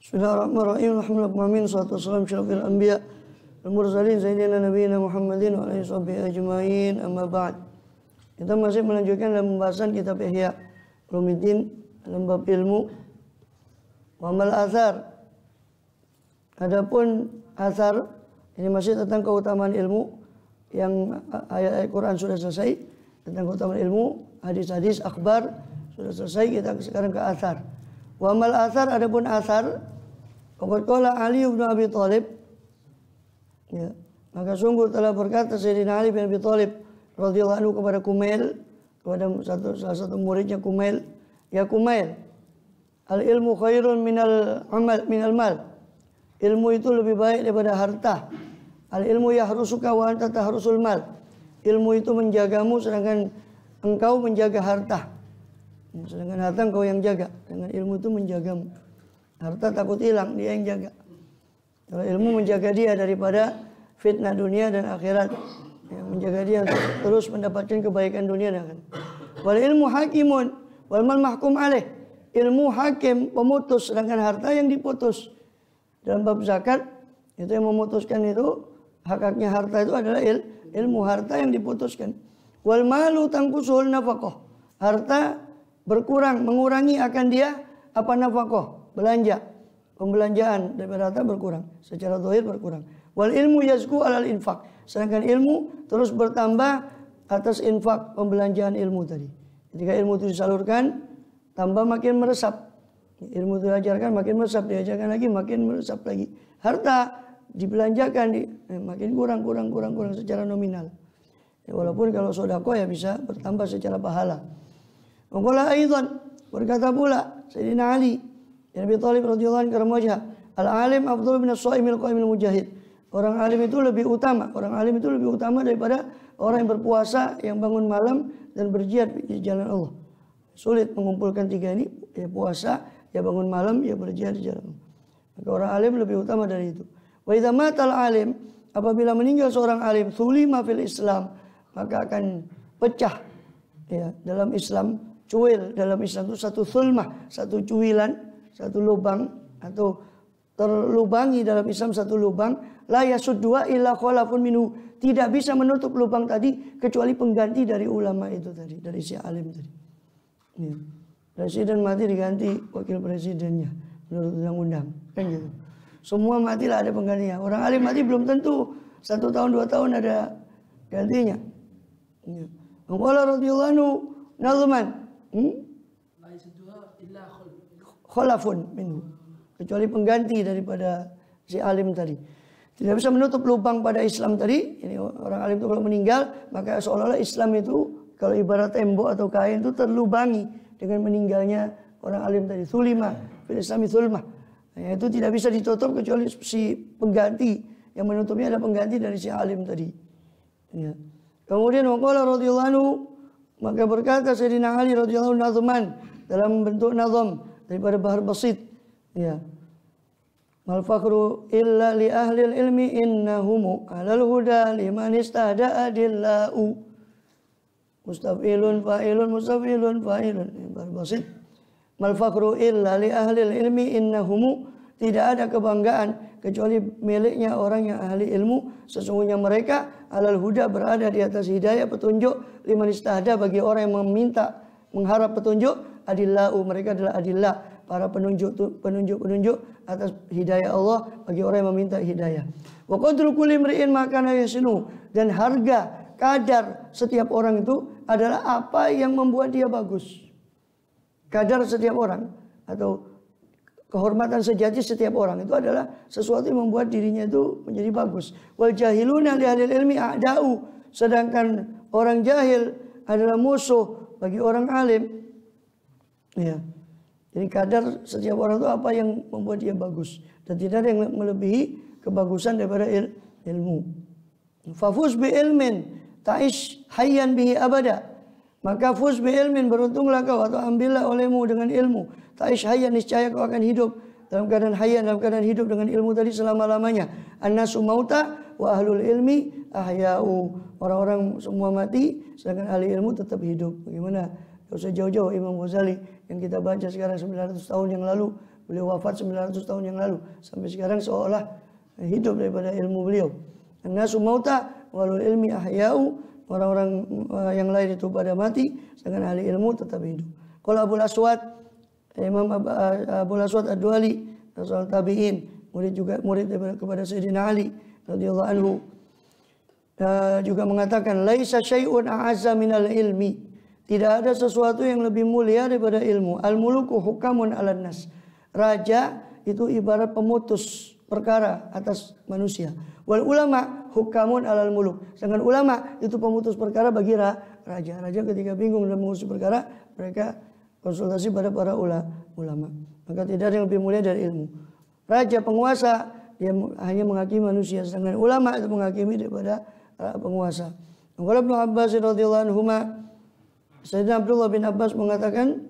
Bismillahirrahmanirrahim. Alhamdulillah, salatu wassalamu ala anbiya wal mursalin sayyidina nabiyina Muhammadin wa alihi washabihi ajmain. Amma ba'd. Kita masih melanjutkan dalam pembahasan kitab Ihya Ulumuddin dalam bab ilmu wa amal athar. Adapun athar ini masih tentang keutamaan ilmu, yang ayat-ayat Quran sudah selesai tentang keutamaan ilmu, hadis-hadis akhbar sudah selesai. Kita sekarang ke athar. Wa amal athar, adapun athar, faqad qala Ali bin Abi Thalib, ya, maka sungguh telah berkata Sayyidina Ali bin Abi Thalib radhiyallahu anhu kepada Kumail, kepada salah satu muridnya Kumail, ya Kumail, al ilmu khairun minal mal. Ilmu itu lebih baik daripada harta. Al ilmu yahrusuka wa anta tahrusul mal. Ilmu itu menjagamu sedangkan engkau menjaga harta. Sedangkan harta engkau yang jaga, dengan ilmu itu menjagamu. Harta takut hilang, dia yang jaga. Kalau ilmu menjaga dia daripada fitnah dunia dan akhirat, yang menjaga dia untuk terus mendapatkan kebaikan dunia dan akhirat. Wal ilmu hakimun wal mal mahkum alaih. Ilmu hakim, pemutus, sedangkan harta yang diputus. Dalam bab zakat, itu yang memutuskan itu, hak-haknya harta itu adalah ilmu, harta yang diputuskan. Wal malu tangkusul nafaqah. Harta berkurang, mengurangi akan dia apa nafaqah, belanja. Pembelanjaan daripada harta berkurang, secara zahir berkurang. Wal ilmu yazku alal infak. Sedangkan ilmu terus bertambah atas infak, pembelanjaan ilmu tadi. Ketika ilmu itu disalurkan, tambah makin meresap. Ilmu itu diajarkan makin meresap, diajarkan lagi makin meresap lagi. Harta dibelanjakan makin kurang secara nominal. Ya, walaupun kalau sedekah ya bisa bertambah secara pahala. Waqala aidan, berkata pula Sayyidina Ali bin Abi Thalib radhiyallahu anhu karamajah, al-alim afdhalu min as-shaimil qaimil mujahid. Orang alim itu lebih utama, daripada orang yang berpuasa, yang bangun malam dan berjihad di jalan Allah. Sulit mengumpulkan tiga ini, ya puasa, ya bangun malam, ya berjihad di jalan Allah. Maka orang alim lebih utama dari itu. Wa idza matal alim, apabila meninggal seorang alim, sulima fil Islam, maka akan pecah ya dalam Islam. Cuil dalam Islam itu satu sulmah, satu cuilan, satu lubang, atau terlubangi dalam Islam satu lubang. La yasuddua illa khalafun minhu. Tidak bisa menutup lubang tadi kecuali pengganti dari ulama itu tadi, dari si alim tadi. Ya. Presiden mati diganti wakil presidennya menurut undang-undang, kan gitu. Semua matilah ada penggantinya. Orang alim mati belum tentu 1 tahun 2 tahun ada gantinya. Ya. Qala radhiyallahu anhu nazman, khalafun minhu, kecuali pengganti daripada si alim tadi. Tidak bisa menutup lubang pada Islam tadi. Ini orang alim itu kalau meninggal, maka seolah-olah Islam itu kalau ibarat tembok atau kain itu terlubangi dengan meninggalnya orang alim tadi. Sulima fil Islami sulmah. Nah, itu tidak bisa ditutup kecuali si pengganti, yang menutupnya adalah pengganti dari si alim tadi. Ya. Kemudian waqala radhiyallahu anhu, maka berkata Sayyidina Ali radhiyallahu anhu nazman, dalam bentuk nazam daripada Bahar Basit, ya. Mal fakhru illa li ahli ilmi innahum alal huda liman istahda adillau. Mustafilun fa'ilun mustafilun fa'ilun. Bahar Basit. Mal fakhru illa li ahli ilmi innahum, tidak ada kebanggaan kecuali miliknya orang yang ahli ilmu, sesungguhnya mereka alal huda, berada di atas hidayah, petunjuk, liman istahda, bagi orang yang meminta mengharap petunjuk, adillau, mereka adalah adillah, para penunjuk atas hidayah Allah bagi orang yang meminta hidayah. Wa qadru kulli imri'in ma kana yasnu, dan harga kadar setiap orang itu adalah apa yang membuat dia bagus. Kadar setiap orang atau kehormatan sejati setiap orang itu adalah sesuatu yang membuat dirinya itu menjadi bagus. Wal jahiluna li ahli ilmi a'da'u, sedangkan orang jahil adalah musuh bagi orang alim. Ya. Jadi kadar setiap orang itu apa yang membuat dia bagus, dan tidak ada yang melebihi kebagusan daripada ilmu. Fafuz bi ilmin ta'ish hayyan bihi abada. Maka fuz bi ilmin, beruntunglah kau atau ambillah olehmu dengan ilmu. Ta'ish hayyan, niscaya kau akan hidup dalam keadaan hayyan, dalam keadaan hidup dengan ilmu tadi selama-lamanya. An-nasu mauta wa ahlul ilmi ahya'u. Orang-orang semua mati, sedangkan ahli ilmu tetap hidup. Bagaimana? Tidak usah jauh-jauh Imam Ghazali yang kita baca sekarang 900 tahun yang lalu Beliau wafat 900 tahun yang lalu. Sampai sekarang seolah hidup daripada ilmu beliau. An-nasu mauta walul ilmi ahya'u. Orang-orang yang lain itu pada mati, sedangkan ahli ilmu tetap hidup. Qala Abul Aswad, Imam Abul Aswad Ad-Duali, Rasul Tabi'in, murid kepada Sayyidina Ali radhiyallahu anhu, juga mengatakan laisa syai'un a'azza minal ilmi. Tidak ada sesuatu yang lebih mulia daripada ilmu. Al-muluku hukamun 'alan nas. Raja itu ibarat pemutus perkara atas manusia. Wal ulama hukamun 'alal muluk. Sedangkan ulama itu pemutus perkara bagi raja. Raja ketika bingung dalam mengurus perkara, mereka konsultasi pada para ulama. Maka tidak ada yang lebih mulia dari ilmu. Raja penguasa dia hanya menghakimi manusia, sedangkan ulama itu menghakimi daripada penguasa. Qala Ibnu Abbas radhiyallahu anhuma, Sayyidina Abdullah bin Abbas mengatakan,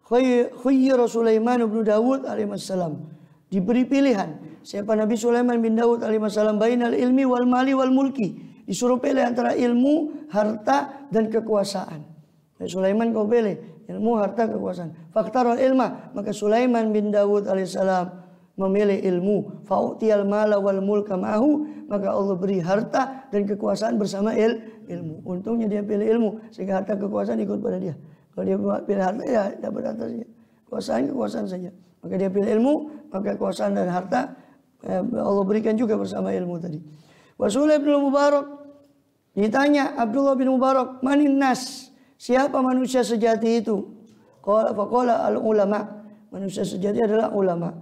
khayyara Sulaiman bin Dawud alaihissalam. Diberi pilihan siapa Nabi Sulaiman bin Dawud alaihissalam bainal ilmi wal mali wal mulki. Disuruh pilih antara ilmu, harta dan kekuasaan. Sulaiman kau pilih ilmu, harta, kekuasaan. Faktarul ilma, maka Sulaiman bin Dawud alaihissalam memilih ilmu. Fa'utiyal mala wal mulka ma'ahu, maka Allah beri harta dan kekuasaan bersama ilmu. Untungnya dia pilih ilmu sehingga harta kekuasaan ikut pada dia. Kalau dia pilih harta ya dapat harta saja. Kekuasaan saja. Maka dia pilih ilmu, maka kekuasaan dan harta Allah berikan juga bersama ilmu tadi. Rasulullah bin Mubarak ditanya Abdullah bin Mubarak, manin nas? Siapa manusia sejati itu? Faqala al ulama. Manusia sejati adalah ulama.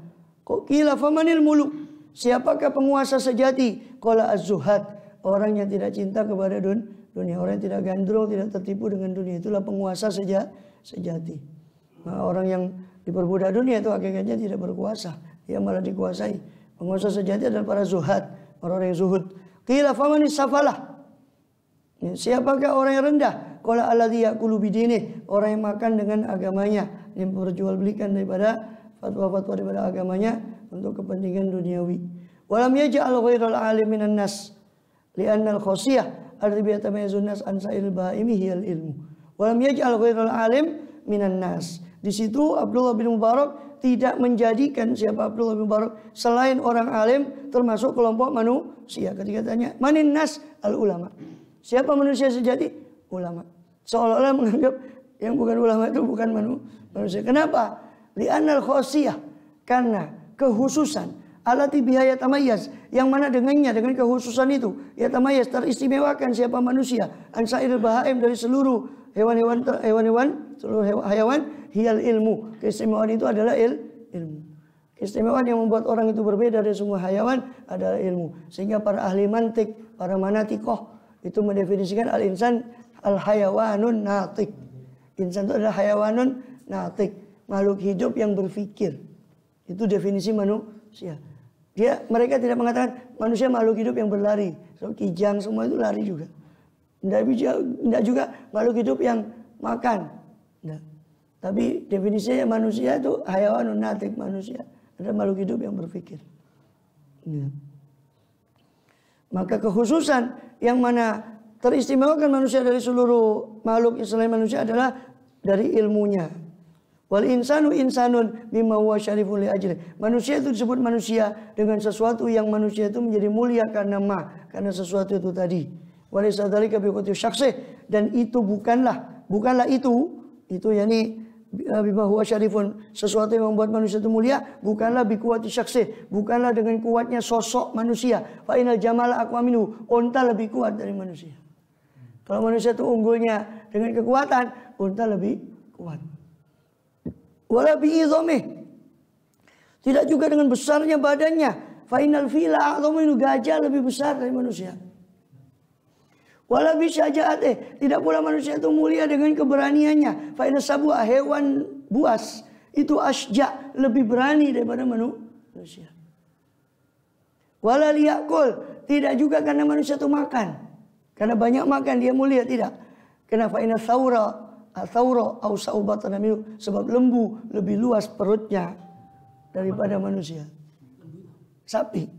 Qila famanil muluk? Siapakah penguasa sejati? Qala az-zuhad. Orang yang tidak cinta kepada dunia, orang yang tidak gandrung, tidak tertipu dengan dunia, itulah penguasa sejati. Nah, orang yang diperbudak dunia itu hakikatnya tidak berkuasa, dia malah dikuasai. Penguasa sejati adalah para zuhad, orang yang zuhud. Qila famanis safalah? Siapakah orang yang rendah? Qala alladzi ya'kulu bidinihi, orang yang makan dengan agamanya, yang memperjualbelikan daripada fatwa-fatwa daripada agamanya untuk kepentingan duniawi. Walam yaj'al ghairal alim minan nas li'anna al-khosiyah alladhi yatamayazun nas an sa'il bahaimi hiyal ilmu. Walam yaj'al ghairal alim minan nas. Di situ Abdullah bin Mubarak tidak menjadikan siapa Abdullah bin Mubarak selain orang alim termasuk kelompok manusia. Ketika tanya, manin nas al ulama? Siapa manusia sejati? Ulama. Seolah-olah menganggap yang bukan ulama itu bukan manusia. Kenapa? Li'anal khosiyah, karena kehususan alati biha yatamayaz, yang mana dengannya dengan kehususan itu yatamayaz teristimewakan siapa manusia an sa'iril bahaim, dari seluruh hewan-hewan seluruh hewan, hiyal ilmu. Keistimewaan itu adalah ilmu. Keistimewaan yang membuat orang itu berbeda dari semua hayawan adalah ilmu. Sehingga para ahli mantik, para manatikoh itu mendefinisikan al-insan al-hayawanun natik. Insan itu adalah hayawanun natik, makhluk hidup yang berpikir. Itu definisi manusia. Mereka tidak mengatakan manusia makhluk hidup yang berlari. So, kijang semua itu lari juga. Tidak juga makhluk hidup yang makan. Tidak. Tapi definisinya manusia itu hayawanun natik, manusia adalah makhluk hidup yang berpikir. Ya. Maka kekhususan yang mana teristimewakan manusia dari seluruh makhluk selain manusia adalah dari ilmunya. Wal insanu insanun bima huwa syarifun li ajli. Manusia itu disebut manusia dengan sesuatu yang manusia itu menjadi mulia karena sesuatu itu tadi. Walaysa dzalika bi quwwati syakhsih, dan itu bukanlah itu yakni bima huwa syarifun, sesuatu yang membuat manusia itu mulia bukanlah bi quwwati syakhsih, bukanlah dengan kuatnya sosok manusia. Fa inal jamala aqwa minhu, unta lebih kuat dari manusia. Kalau manusia itu unggulnya dengan kekuatan, unta lebih kuat. Wala bi izamih, tidak juga dengan besarnya badannya. Fa inal fila a'zamu minhu, gajah lebih besar dari manusia. Wala bi syaja'atih, tidak pula manusia itu mulia dengan keberaniannya. Fa inna sabua, hewan buas itu asja, lebih berani daripada manusia. Wala liyakul, tidak juga karena manusia itu makan. Karena banyak makan dia mulia, tidak. Karena fa inna thawra au sa'ubatan minhu, sebab lembu lebih luas perutnya daripada manusia. Sapi.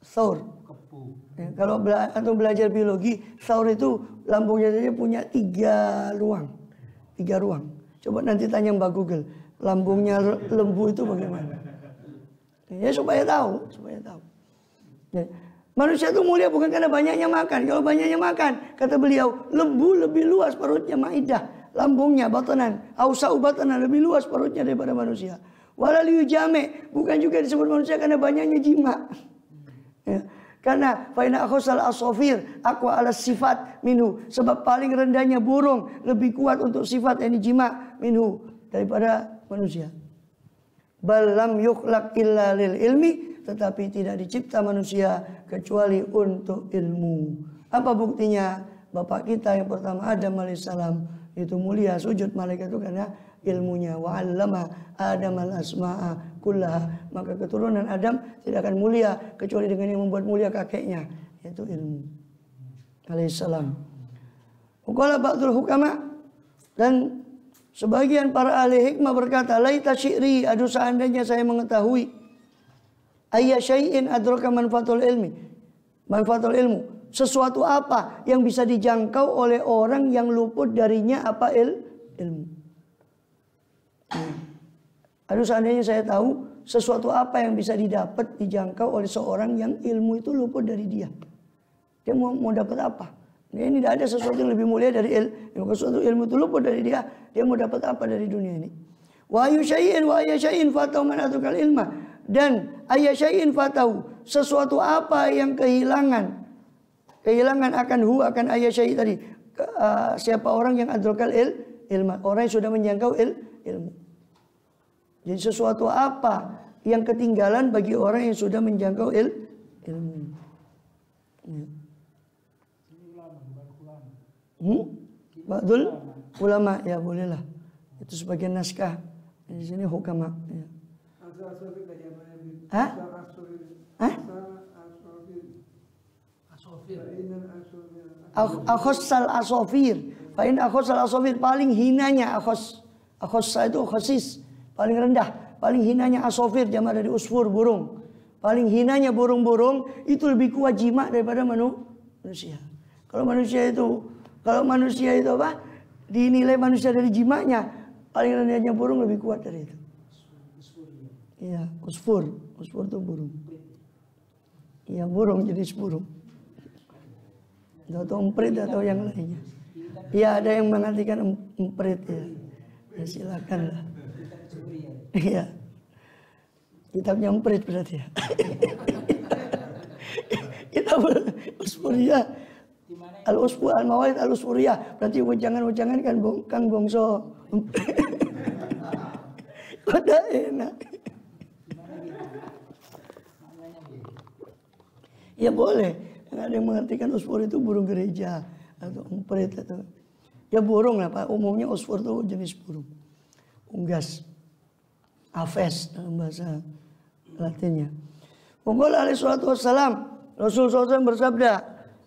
Thawr. Ya, kalau atau belajar biologi, saur itu lambungnya saja punya 3 ruang. Coba nanti tanya Mbak Google. lambungnya lembu itu bagaimana. Ya supaya tahu. Ya. Manusia itu mulia bukan karena banyaknya makan. Kalau banyaknya makan, kata beliau, lembu lebih luas perutnya, maidah, lambungnya, batanan, ausau batanan, lebih luas perutnya daripada manusia. Walaliu jame, bukan juga disebut manusia karena banyaknya jima. Ya. Karena faina akhosal asofir, aqwa ala sifat minhu, sebab paling rendahnya burung lebih kuat untuk sifat ini jima minhu daripada manusia. Balam yukhlaq illa lil ilmi, tetapi tidak dicipta manusia kecuali untuk ilmu. Apa buktinya? Bapak kita yang pertama Adam alaihissalam itu mulia, sujud malaikat itu karena ilmunya. Wa 'allama Adam al-asma'a kullaha, maka keturunan Adam tidak akan mulia kecuali dengan yang membuat mulia kakeknya, yaitu ilmu. Alaihissalam. Qala ba'dul hukama, dan sebagian para ahli hikmah berkata, laita syi'ri, aduh seandainya saya mengetahui ayya syai'in adraka manfaatul ilmi, manfaatul ilmu, sesuatu apa yang bisa dijangkau oleh orang yang luput darinya apa ilmu. Aduh seandainya saya tahu sesuatu apa yang bisa didapat, dijangkau oleh seorang yang ilmu itu luput dari dia. Dia mau dapat apa? Ini tidak ada sesuatu yang lebih mulia dari ilmu. Kalau sesuatu ilmu itu luput dari dia, dia mau dapat apa dari dunia ini? Wa ayyu syai'in fatau man atukal ilma, dan ayya syai'in fatau, sesuatu apa yang kehilangan akan ayya syai' tadi. Siapa orang yang adrokal ilma, orang yang sudah menjangkau ilmu. Jadi sesuatu apa yang ketinggalan bagi orang yang sudah menjangkau ilmu. Ya. Ba'dul ulama, ya bolehlah. Itu sebagian naskah. Di sini hukama. Ya. Hah? Akhossal asofir. Fa'in akhossal asofir, paling hinanya akhossa itu khosis, paling rendah, paling hinanya asofir, jamak dari usfur, burung. Paling hinanya burung-burung itu lebih kuat jima daripada manusia. Kalau manusia itu apa? Dinilai manusia dari jimaknya, paling rendahnya burung lebih kuat dari itu. Iya, usfur itu burung. Iya, burung jenis burung. Atau emprit atau yang lainnya. Iya, ada yang mengartikan emprit ya. Ya silakan lah. Iya. Kitabnya emprit berarti ya. Kitab Usfuriyah. Al-Usfur al-Mawaid al-Usfuriyah. Berarti ujangan-ujangan kan Kang Bongso. Udah enak. Ya boleh. Ada yang mengartikan usfur itu burung gereja atau emprit atau ya burung lah Pak. Umumnya usfur itu jenis burung. Unggas. Aves dalam bahasa Latinnya. Qala alaihi salatu wassalam, Rasul SAW bersabda,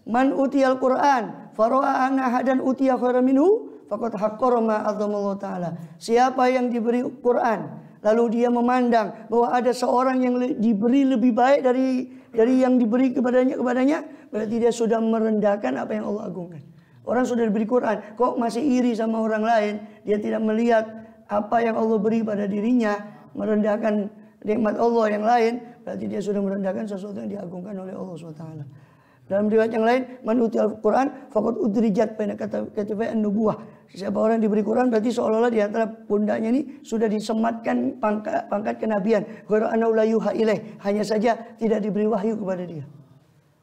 "Man utiyal Qur'an faro'a anna hadan utiya khairan minhu faqad haqqara ma azzamallahu taala." Siapa yang diberi Quran lalu dia memandang bahwa ada seorang yang diberi lebih baik dari yang diberi kepadanya, berarti dia sudah merendahkan apa yang Allah agungkan. Orang sudah diberi Quran, kok masih iri sama orang lain, dia tidak melihat apa yang Allah beri pada dirinya, merendahkan nikmat Allah yang lain, berarti dia sudah merendahkan sesuatu yang diagungkan oleh Allah SWT. Dalam riwayat yang lain, man utiyal Quran faqad udrijat baina katifai an-nubuwah. Siapa orang diberi Quran berarti seolah-olah di antara pundaknya ini sudah disematkan pangkat kenabian. Ghairu annahu la yuha ilaih, hanya saja tidak diberi wahyu kepada dia.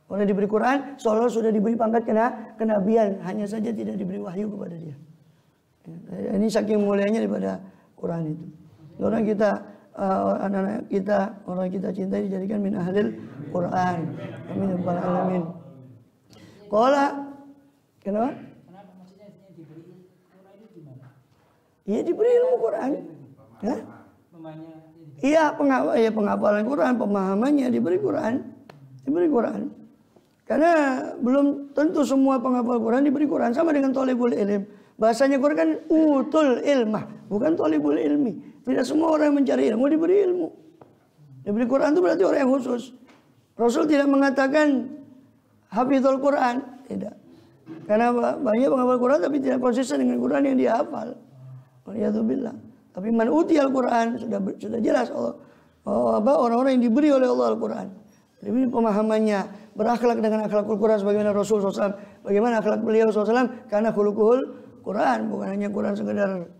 Orang diberi Quran seolah-olah sudah diberi pangkat kenabian, hanya saja tidak diberi wahyu kepada dia. Ini saking mulianya daripada Quran itu. Orang kita anak-anak kita, orang kita cintai dijadikan min ahlil Quran. Amin ya rabbal alamin. Qala, kenapa? Kenapa maksudnya diberi Quran itu gimana? Iya diberi ilmu Quran. Hah? Iya penghafalan Quran, pemahamannya diberi Quran. Diberi Quran. Karena belum tentu semua penghafal Quran diberi Quran, sama dengan thalibul ilm. Bahasanya Quran kan utul ilmah, bukan thalibul ilmi. Tidak semua orang yang mencari ilmu diberi ilmu. Diberi Quran itu berarti orang yang khusus. Rasul tidak mengatakan hafizul Quran, tidak. Karena banyak penghafal Quran tapi tidak konsisten dengan Quran yang dia hafal. Waliyadzubillah. Tapi man utiyal Quran sudah jelas orang-orang yang diberi oleh Allah Al-Quran. Jadi ini pemahamannya, berakhlak dengan akhlakul Quran sebagaimana Rasul SAW. Bagaimana akhlak beliau SAW? Karena khuluquhul Quran, bukan hanya Quran sekedar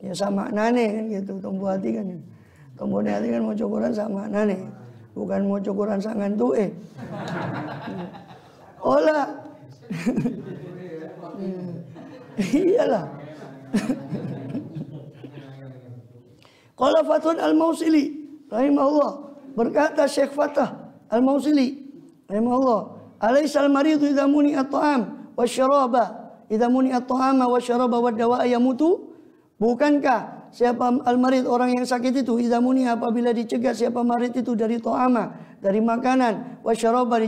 ya sama nane kan gitu, tombo hati kan. Tombo hati kan mau Quran sama nane, bukan mau Quran sangan tuh olah. Iyalah. Qala Fathun Al-Mausili rahimahullah, berkata Syekh Fathah Al-Mausili rahimahullah, alaisal maridu idza muni at-ta'am wasyaraba, idza muni at-ta'ama wasyaraba wad-dawa'a yamutu? Bukankah siapa al-marid, orang yang sakit itu, idza muni, apabila dicegah siapa marid itu dari ta'ama, dari makanan, wasyaraba,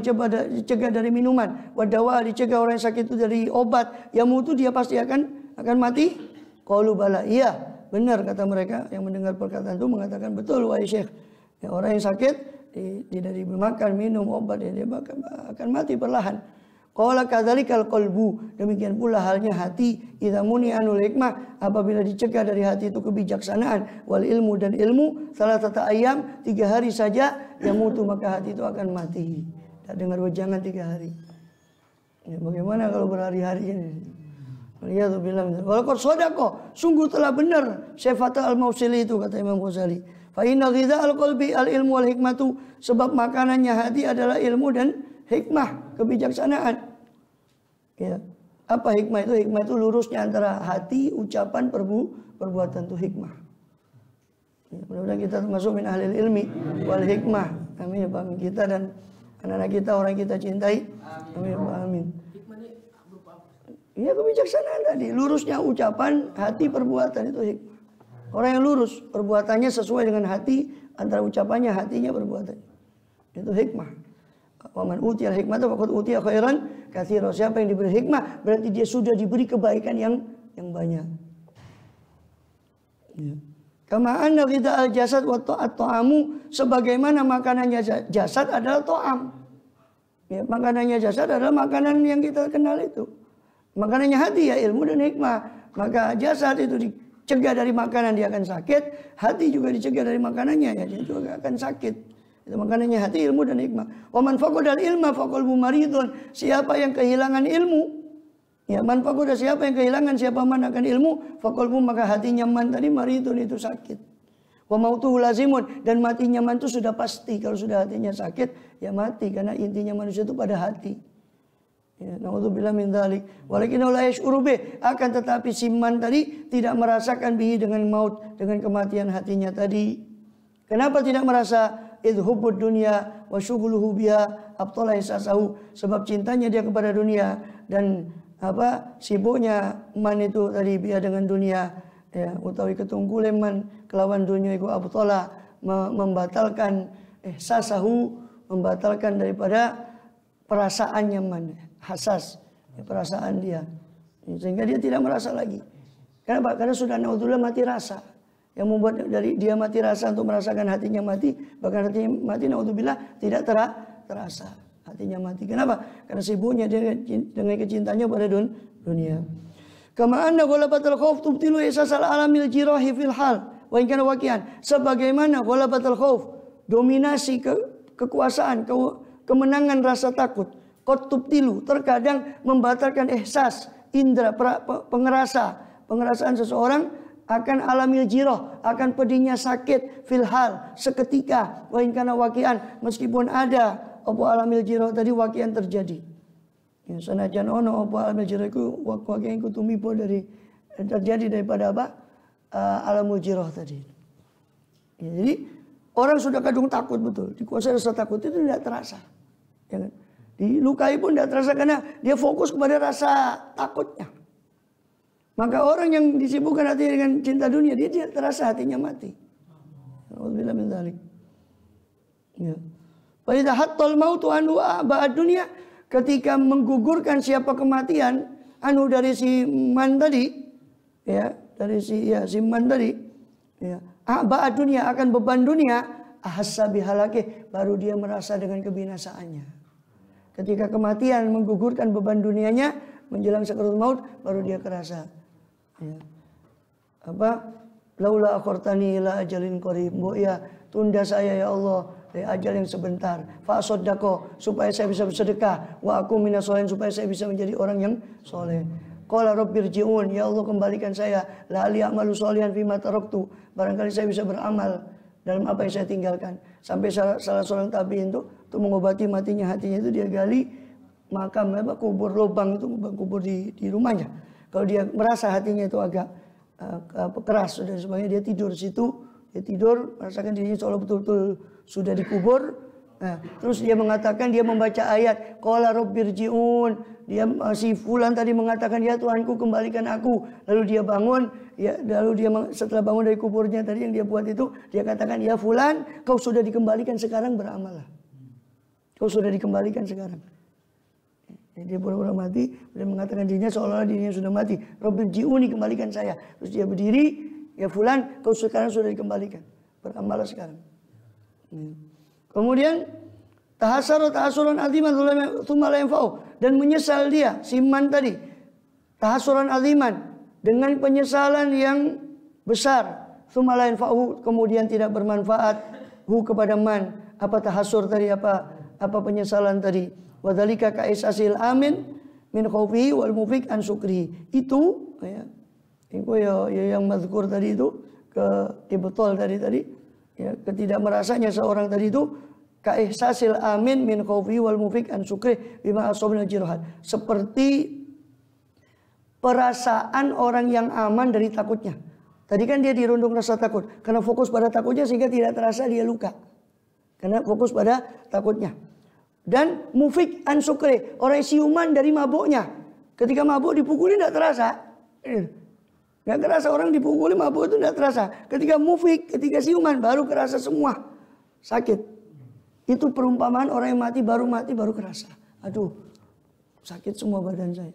dicegah dari minuman, wad-dawa'a, dicegah orang yang sakit itu dari obat, yamutu, dia pasti akan mati? Qalu bala, iya, benar kata mereka yang mendengar perkataan itu, mengatakan betul wahai Syekh. Ya, orang yang sakit tidak diberi makan, minum, obat, dia akan mati perlahan. Qala kadzalikal qalbu, demikian pula halnya hati, idza muni'anul hikmah, apabila dicegah dari hati itu kebijaksanaan, wal ilmu, dan ilmu, salatata ayyam, 3 hari saja, yamutu, maka hati itu akan mati. Tak dengar wejangan 3 hari. Ya, bagaimana kalau berhari-hari ini? Lihat bilang, walaupun sodako, sungguh telah benar Syekh Fathah Al-Mausili itu, kata Imam Ghazali. Fa inna ghidha'al qalbi al-ilmu wal hikmatu, sebab makanannya hati adalah ilmu dan hikmah, kebijaksanaan. Ya. Apa hikmah itu? Hikmah itu lurusnya antara hati, ucapan, perbuatan, itu hikmah. Ya, mudah-mudahan kita termasuk min ahlil ilmi wal hikmah. Amin ya Pak. Kita dan anak-anak kita, orang kita cintai. Amin ya Pak. Amin. Iya, kebijaksanaan tadi, lurusnya ucapan, hati, perbuatan, itu hikmah. Orang yang lurus, perbuatannya sesuai dengan hati, antara ucapannya, hatinya, perbuatannya, itu hikmah. Waman utiyal hikmata faqad utiya khairan katsira. Siapa yang diberi hikmah berarti dia sudah diberi kebaikan yang banyak. Ya. Kama anna ghidha'al jasad wa ta'amu, sebagaimana makanannya jasad adalah ta'am. Ya, makanannya jasad adalah makanan yang kita kenal itu. Makanannya hati ya ilmu dan hikmah. Maka jasad itu dicegah dari makanan, dia akan sakit. Hati juga dicegah dari makanannya, ya dia juga akan sakit. Itu makanannya hati, ilmu dan hikmah. Wa man faqadal ilma faqalbu maridun. Siapa yang kehilangan ilmu, ya man faqada, siapa yang kehilangan, siapa man akan ilmu, faqalbu, maka hatinya man tadi maridun, itu sakit. Wa mautuhu lazimun, dan matinya man itu sudah pasti. Kalau sudah hatinya sakit, ya mati, karena intinya manusia itu pada hati. Ya, naudzubillah min dzalik. Walakinna la yash'uru bih, akan tetapi si man tadi tidak merasakan bihi dengan maut, dengan kematian hatinya tadi. Kenapa tidak merasa? Idhubud dunya wa syughluhu biha abtala ihsasahu, sebab cintanya dia kepada dunia dan sibuknya man itu tadi biha dengan dunia, ya, utawi ketungkule man kelawan dunia iku abtala, membatalkan ihsasahu, membatalkan daripada perasaannya man, hasas, ya, perasaan dia, sehingga dia tidak merasa lagi. Kenapa? Karena sudah naudzubillah mati rasa. Yang membuat dari dia mati rasa untuk merasakan hatinya mati, bahkan hatinya mati naudzubillah tidak terasa hatinya mati. Kenapa? Karena sibuknya dia dengan kecintanya pada dunia. Kama anna ghalabatul khauf tubtilu ihsasal alamil jirahi fil hal wa in kana waqian. Sebagaimana ghalabatul khauf, dominasi kekuasaan, kemenangan rasa takut, qad tubtilu, terkadang membatalkan ihsas, indera, pengerasaan seseorang akan alamil jirah, akan pedihnya sakit fil hal, seketika, wa in kana waqian, meskipun ada apa alamil jirah tadi waqian terjadi. Ya, sanajan ono apa alamil jirah iku waqian iku tumibo dari terjadi daripada alamul jirah tadi. Ya, jadi orang sudah kadung takut betul, dikuasai rasa takut itu tidak terasa. Ya kan? Dilukai pun tidak terasa karena dia fokus kepada rasa takutnya. Maka orang yang disibukkan hatinya dengan cinta dunia, dia tidak terasa hatinya mati. Alhamdulillah min dzalik. Ya. Fa idza hattal mautu anhu ba'd dunya, ketika menggugurkan siapa kematian anu dari si man tadi, ya, dari si man tadi, ya, ba'd dunya, akan beban dunia, ahassa bihalake, baru dia merasa dengan kebinasaannya. Ketika kematian menggugurkan beban dunianya menjelang sakaratul maut, baru dia kerasa. Ya. laula akhartani ila ajalin qarib, ya tunda saya ya Allah dari ajal yang sebentar, fa asaddaqo supaya saya bisa bersedekah, wa aku minas sholihin supaya saya bisa menjadi orang yang soleh. Qala rabbirji'un, ya Allah kembalikan saya, la'alli a'malu sholihan fima taraktu, barangkali saya bisa beramal dalam apa yang saya tinggalkan. Sampai salah seorang tabi'in itu untuk mengobati matinya hatinya itu dia gali makam kubur lubang itu kubur di rumahnya. Kalau dia merasa hatinya itu agak keras dan sebagainya, dia tidur di situ, dia tidur merasakan dirinya seolah betul-betul sudah dikubur. Nah, terus dia mengatakan, dia membaca ayat qala rabbirji'un, dia si fulan tadi mengatakan ya Tuhanku kembalikan aku, lalu dia bangun, ya lalu dia setelah bangun dari kuburnya tadi yang dia buat itu, dia katakan ya fulan kau sudah dikembalikan sekarang, beramallah, kau sudah dikembalikan sekarang. Dia pura-pura mati, dia mengatakan dirinya seolah-olah dirinya sudah mati. Rabbirji'uni, kembalikan saya. Terus dia berdiri, ya fulan, kau sekarang sudah dikembalikan, beramallah sekarang. Kemudian tahasuran aziman tsumma la yanfa'u, dan menyesal dia si man tadi. Tahasuran aziman, dengan penyesalan yang besar. Tsumma la yanfa'u, kemudian tidak bermanfaat kepada man. Apa tahasur tadi, apa penyesalan tadi? Wadzalika kaisasil amin min khaufihi wal mufik an syukrihi. Itu ya yang mazkur tadi itu ibtal tadi ya, ketidak merasanya seorang tadi itu kaisasil amin min khaufihi wal mufik an syukrihi bima asabna jirhat, seperti perasaan orang yang aman dari takutnya. Tadi kan dia dirundung rasa takut, karena fokus pada takutnya sehingga tidak terasa dia luka, karena fokus pada takutnya. Dan mufik an syukri, orang siuman dari mabuknya. Ketika mabuk dipukuli tidak terasa. Tidak terasa, orang dipukuli mabuk itu tidak terasa. Ketika mufik, ketika siuman baru kerasa semua sakit. Itu perumpamaan orang yang mati baru kerasa. Aduh, sakit semua badan saya.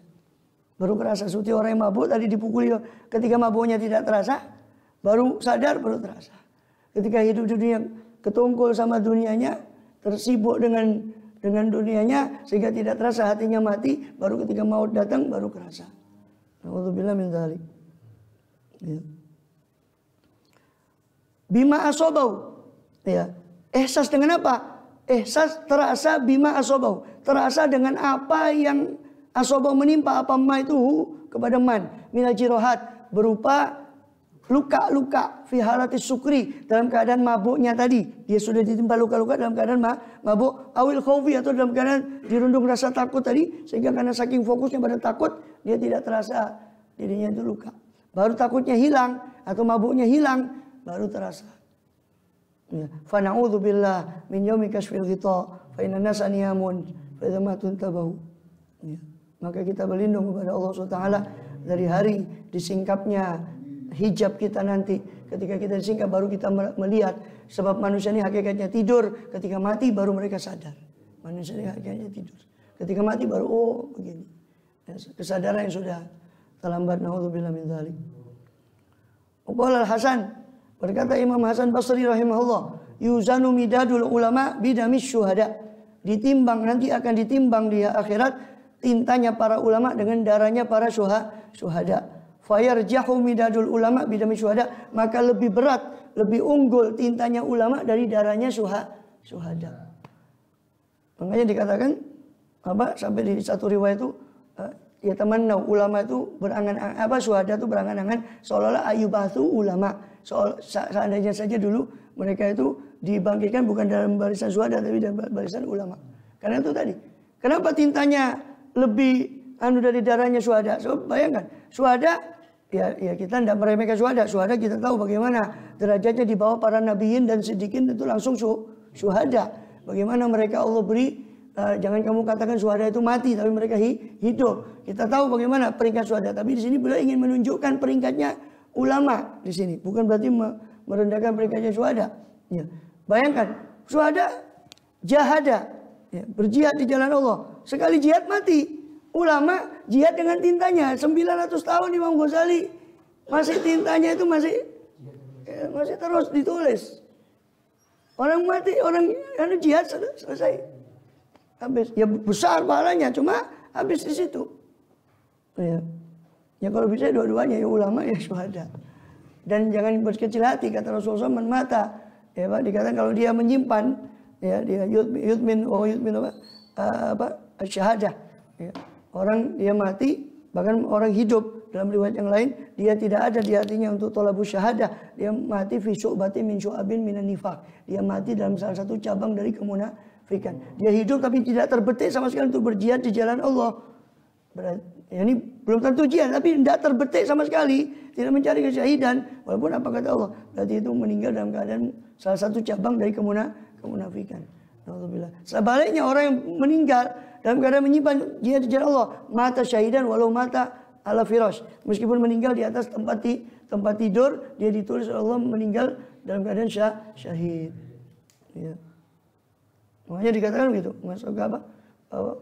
Baru kerasa, seperti orang yang mabuk tadi dipukuli. Ketika mabuknya tidak terasa, baru sadar, baru terasa. Ketika hidup di dunia ketungkul sama dunianya, tersibuk dengan dunianya sehingga tidak terasa, hatinya mati, baru ketika maut datang baru kerasa. Nauzubillah min dzalik. Ya. Bima asobau. Ya. Ihsas dengan apa? Ihsas terasa bima asobau. Terasa dengan apa yang asobau menimpa, apa ma itu kepada man. Minal jirohat, berupa luka-luka fi halati syukri, dalam keadaan mabuknya tadi. Dia sudah ditimpa luka-luka dalam keadaan mabuk, awil khaufi, atau dalam keadaan dirundung rasa takut tadi, sehingga karena saking fokusnya pada takut dia tidak terasa dirinya itu luka. Baru takutnya hilang atau mabuknya hilang baru terasa. Ya. Fa na'udzubillah min yaumi kasfil ghita fa inna nasa niyamun fa idza matun tabahu. Ya. Maka kita berlindung kepada Allah SWT dari hari disingkapnya hijab kita nanti. Ketika kita disingkap baru kita melihat, sebab manusia ini hakikatnya tidur, ketika mati baru mereka sadar. Manusia ini hakikatnya tidur, ketika mati baru oh begini. Kesadaran yang sudah terlambat. Naudzubillah min dzalik. Qala Al-Hasan, berkata Imam Hasan Basri rahimahullah, yuzanu midadul ulama bidamis syuhada. Ditimbang, nanti akan ditimbang di akhirat tintanya para ulama dengan darahnya para syuhada. Fayarjahu midadul ulama bidami syuhada, maka lebih berat, lebih unggul tintanya ulama dari darahnya syuhada. Makanya dikatakan sampai di satu riwayat itu ya teman-teman ulama itu berangan-angan, syuhada itu berangan-angan seolah-olah ayubathu ulama. Seandainya saja dulu mereka itu dibangkitkan bukan dalam barisan syuhada tapi dalam barisan ulama. Karena itu tadi. Kenapa tintanya lebih dari darahnya syuhada? So, bayangkan, syuhada ya kita tidak meremehkan syuhada. Syuhada kita tahu bagaimana derajatnya di bawah para nabiyin dan siddiqin, itu langsung syuhada. Bagaimana mereka Allah beri, jangan kamu katakan syuhada itu mati, tapi mereka hidup. Kita tahu bagaimana peringkat syuhada. Tapi di sini beliau ingin menunjukkan peringkatnya ulama di sini, bukan berarti merendahkan peringkatnya syuhada. Ya. Bayangkan, syuhada jahada, ya, berjihad di jalan Allah. Sekali jihad mati. Ulama jihad dengan tintanya 900 tahun Imam Ghazali masih tintanya itu masih terus ditulis. Orang mati, orang jihad selesai. Habis. Ya besar pahalanya, cuma habis di situ. Ya kalau bisa dua-duanya, ya ulama ya syuhada. Dan jangan berkecil hati, kata Rasulullah SAW, mata. Ya Pak, dikatakan kalau dia menyimpan, ya dia yudmin syahadah. Ya. Orang dia mati, bahkan orang hidup dalam riwayat yang lain, dia tidak ada di hatinya untuk thalabus syahadah. Dia mati fi syu'batin min syu'abin minan nifaq. Dia mati dalam salah satu cabang dari kemunafikan. Dia hidup tapi tidak terbetik sama sekali untuk berjihad di jalan Allah. Berarti, ya ini belum tentu jihad, tapi tidak terbetik sama sekali, tidak mencari kesyahidan, walaupun apa kata Allah, berarti itu meninggal dalam keadaan salah satu cabang dari kemunafikan. Alhamdulillah. Sebaliknya orang yang meninggal dalam keadaan menyimpan jihad di jalan Allah, mata syahidan walau mata ala firash, meskipun meninggal di atas tempat tidur, dia ditulis oleh Allah meninggal dalam keadaan syahid. Ya. Makanya dikatakan begitu, masuk apa?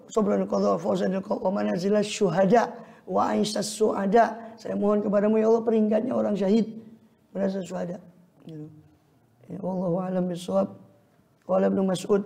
Sabrul qadha fawzan wa manazil syuhada wa aisas suada. Saya mohon kepadamu ya Allah peringkatnya orang syahid, merasa syuhada. Ya, wallahu a'lam bishawab. Qala Ibnu Mas'ud